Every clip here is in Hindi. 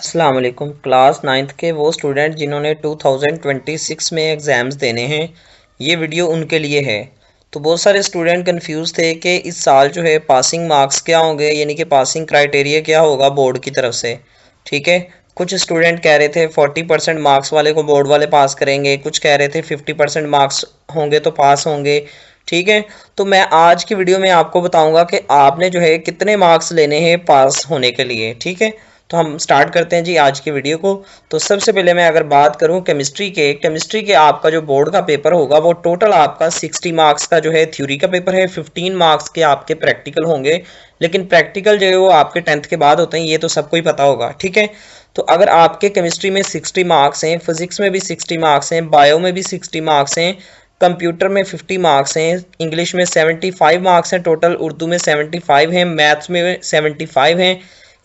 अस्सलाम वालेकुम। क्लास नाइन्थ के वो स्टूडेंट जिन्होंने 2026 में एग्ज़ाम्स देने हैं, ये वीडियो उनके लिए है। तो बहुत सारे स्टूडेंट कंफ्यूज थे कि इस साल जो है पासिंग मार्क्स क्या होंगे, यानी कि पासिंग क्राइटेरिया क्या होगा बोर्ड की तरफ से। ठीक है, कुछ स्टूडेंट कह रहे थे 40% मार्क्स वाले को बोर्ड वाले पास करेंगे, कुछ कह रहे थे 50% मार्क्स होंगे तो पास होंगे। ठीक है, तो मैं आज की वीडियो में आपको बताऊंगा कि आपने जो है कितने मार्क्स लेने हैं पास होने के लिए। ठीक है, तो हम स्टार्ट करते हैं जी आज की वीडियो को। तो सबसे पहले मैं अगर बात करूं केमिस्ट्री के आपका जो बोर्ड का पेपर होगा वो टोटल आपका 60 मार्क्स का जो है थ्योरी का पेपर है, 15 मार्क्स के आपके प्रैक्टिकल होंगे। लेकिन प्रैक्टिकल जो है वो आपके 10th के बाद होते हैं, ये तो सबको ही पता होगा। ठीक है, तो अगर आपके केमिस्ट्री में 60 मार्क्स हैं, फिजिक्स में भी 60 मार्क्स हैं, बायो में भी 60 मार्क्स हैं, कंप्यूटर में 50 मार्क्स हैं, इंग्लिश में 75 मार्क्स हैं टोटल, उर्दू में 75 हैं, मैथ्स में 75 हैं,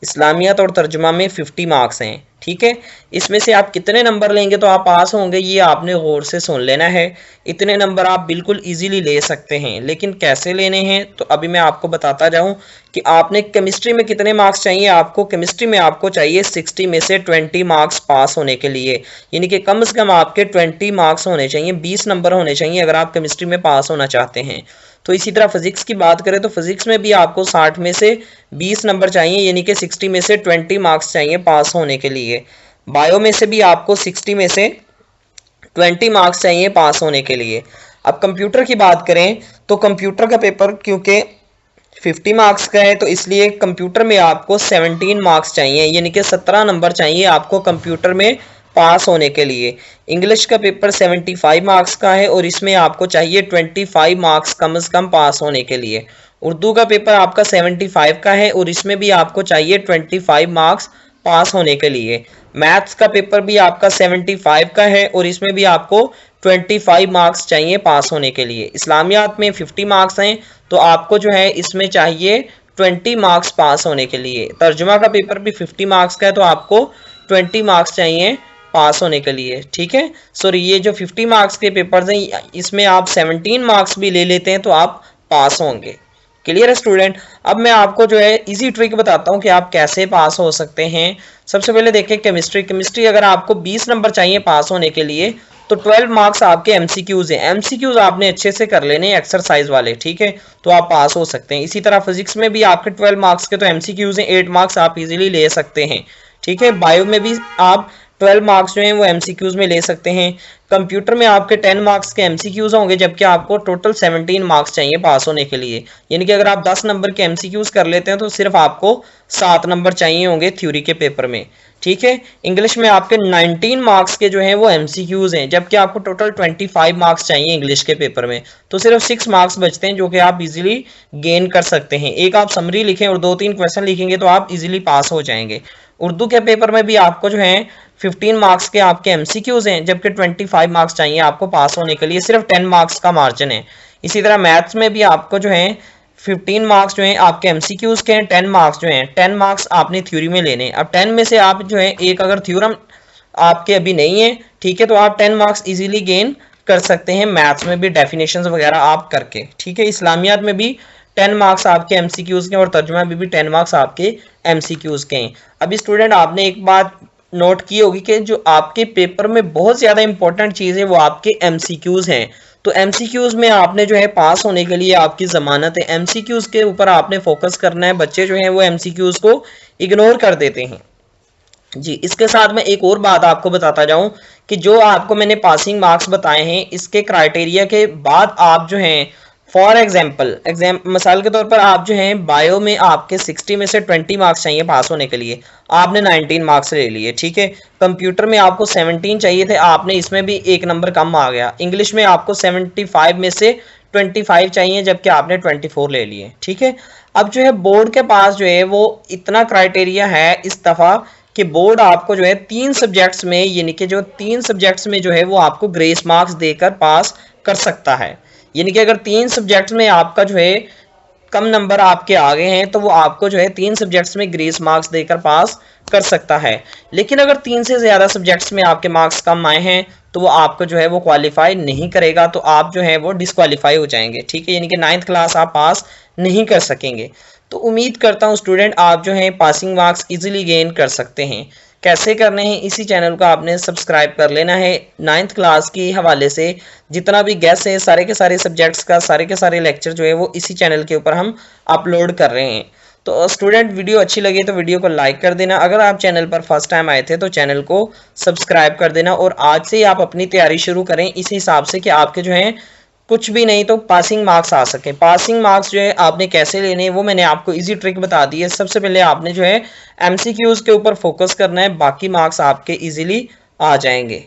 इस्लामियात और तर्जुमा में 50 मार्क्स हैं। ठीक है, इसमें से आप कितने नंबर लेंगे तो आप पास होंगे, ये आपने गौर से सुन लेना है। इतने नंबर आप बिल्कुल इजीली ले सकते हैं, लेकिन कैसे लेने हैं तो अभी मैं आपको बताता जाऊं कि आपने केमिस्ट्री में कितने मार्क्स चाहिए। आपको केमिस्ट्री में आपको चाहिए 60 में से 20 मार्क्स पास होने के लिए, यानी कि कम से कम आपके 20 मार्क्स होने चाहिए, 20 नंबर होने चाहिए अगर आप केमिस्ट्री में पास होना चाहते हैं। तो इसी तरह फिजिक्स की बात करें तो फिजिक्स में भी आपको 60 में से 20 नंबर चाहिए, यानी कि 60 में से 20 मार्क्स चाहिए पास होने के लिए। बायो में से भी आपको 60 में से 20 मार्क्स चाहिए पास होने के लिए। अब कंप्यूटर की बात करें तो कंप्यूटर का पेपर क्योंकि 50 मार्क्स का है तो इसलिए कंप्यूटर में आपको 17 मार्क्स चाहिए, यानी कि 17 नंबर चाहिए आपको कंप्यूटर में पास होने के लिए। इंग्लिश का पेपर 75 मार्क्स का है और इसमें आपको चाहिए 25 मार्क्स कम से कम पास होने के लिए। उर्दू का पेपर आपका 75 का है और इसमें भी आपको चाहिए 25 मार्क्स पास होने के लिए। मैथ्स का पेपर भी आपका 75 का है और इसमें भी आपको 25 मार्क्स चाहिए पास होने के लिए। इस्लामियात में 50 मार्क्स हैं तो आपको जो है इसमें चाहिए 20 मार्क्स पास होने के लिए। तर्जुमा का पेपर भी 50 मार्क्स का है तो आपको 20 मार्क्स चाहिए पास होने के लिए। ठीक है, सॉरी ये जो 50 मार्क्स के पेपर्स हैं इसमें आप 17 मार्क्स भी ले लेते हैं तो आप पास होंगे। क्लियर है स्टूडेंट। अब मैं आपको जो है इजी ट्रिक बताता हूँ कि आप कैसे पास हो सकते हैं। सबसे पहले देखें केमिस्ट्री अगर आपको 20 नंबर चाहिए पास होने के लिए तो 12 मार्क्स आपके एमसीक्यूज हैं। एमसीक्यूज आपने अच्छे से कर लेने एक्सरसाइज वाले। ठीक है, तो आप पास हो सकते हैं। इसी तरह फिजिक्स में भी आपके 12 मार्क्स के तो एमसीक्यूज हैं, 8 मार्क्स आप इजीली ले सकते हैं। ठीक है, बायो में भी आप 12 मार्क्स जो हैं वो एमसीक्यूज में ले सकते हैं। कंप्यूटर में आपके 10 मार्क्स के एमसीक्यूज होंगे जबकि आपको टोटल 17 मार्क्स चाहिए पास होने के लिए, यानी कि अगर आप 10 नंबर के एमसीक्यूज कर लेते हैं तो सिर्फ आपको 7 नंबर चाहिए होंगे थ्योरी के पेपर में। ठीक है, इंग्लिश में आपके 19 मार्क्स के जो हैं वो एमसीक्यूज हैं जबकि आपको टोटल 25 मार्क्स चाहिए इंग्लिश के पेपर में, तो सिर्फ 6 मार्क्स बचते हैं जो कि आप इजीली गेन कर सकते हैं। एक आप समरी लिखें और 2-3 क्वेश्चन लिखेंगे तो आप इजीली पास हो जाएंगे। उर्दू के पेपर में भी आपको जो है 15 मार्क्स के आपके एमसीक्यूज हैं जबकि 25 मार्क्स चाहिए आपको पास होने के लिए, सिर्फ 10 मार्क्स का मार्जिन है। इसी तरह मैथ्स में भी आपको जो है 15 मार्क्स जो हैं आपके एमसीक्यूज के हैं, 10 मार्क्स जो हैं 10 मार्क्स आपने थ्योरी में लेने। अब 10 में से आप जो है एक अगर थ्योरम आपके अभी नहीं है, ठीक है, तो आप 10 मार्क्स इजीली गेन कर सकते हैं मैथ्स में भी डेफिनेशंस वगैरह आप करके। ठीक है, इस्लामियात में भी 10 मार्क्स आपके एमसीक्यूज के और तर्जुमा में भी 10 मार्क्स आपके एमसीक्यूज के हैं। अभी स्टूडेंट आपने एक बात नोट की होगी कि जो आपके पेपर में बहुत ज्यादा इंपॉर्टेंट चीज है वो आपके एमसीक्यूज हैं। तो एमसीक्यूज में आपने जो है पास होने के लिए आपकी जमानत है, एमसीक्यूज के ऊपर आपने फोकस करना है। बच्चे जो हैं वो एमसीक्यूज को इग्नोर कर देते हैं जी। इसके साथ मैं एक और बात आपको बताता जाऊं कि जो आपको मैंने पासिंग मार्क्स बताए हैं इसके क्राइटेरिया के बाद आप जो हैं फॉर एग्जाम्पल मिसाल के तौर पर आप जो हैं बायो में आपके 60 में से 20 मार्क्स चाहिए पास होने के लिए, आपने 19 मार्क्स ले लिए। ठीक है, कंप्यूटर में आपको 17 चाहिए थे, आपने इसमें भी एक नंबर कम आ गया। इंग्लिश में आपको 75 में से 25 चाहिए जबकि आपने 24 ले लिए। ठीक है, अब जो है बोर्ड के पास जो है वो इतना क्राइटेरिया है इस दफा कि बोर्ड आपको जो है 3 सब्जेक्ट्स में, यानी कि जो 3 सब्जेक्ट्स में जो है वो आपको ग्रेस मार्क्स देकर पास कर सकता है। यानी कि अगर 3 सब्जेक्ट्स में आपका जो है कम नंबर आपके आ गए हैं तो वो आपको जो है 3 सब्जेक्ट्स में ग्रेस मार्क्स देकर पास कर सकता है। लेकिन अगर 3 से ज्यादा सब्जेक्ट्स में आपके मार्क्स कम आए हैं तो वो आपको जो है वो क्वालिफाई नहीं करेगा, तो आप जो है वो डिस्क्वालीफाई हो जाएंगे। ठीक है, यानी कि 9th क्लास आप पास नहीं कर सकेंगे। तो उम्मीद करता हूँ स्टूडेंट आप जो हैं पासिंग मार्क्स इजीली गेन कर सकते हैं। कैसे करने हैं, इसी चैनल को आपने सब्सक्राइब कर लेना है। 9th क्लास के हवाले से जितना भी गेस है सारे के सारे सब्जेक्ट्स का सारे के सारे लेक्चर जो है वो इसी चैनल के ऊपर हम अपलोड कर रहे हैं। तो स्टूडेंट वीडियो अच्छी लगी तो वीडियो को लाइक कर देना। अगर आप चैनल पर फर्स्ट टाइम आए थे तो चैनल को सब्सक्राइब कर देना और आज से ही आप अपनी तैयारी शुरू करें इस हिसाब से कि आपके जो है कुछ भी नहीं तो पासिंग मार्क्स आ सके। पासिंग मार्क्स जो है आपने कैसे लेने हैं वो मैंने आपको इजी ट्रिक बता दी है। सबसे पहले आपने जो है एमसीक्यूज के ऊपर फोकस करना है, बाकी मार्क्स आपके इजीली आ जाएंगे।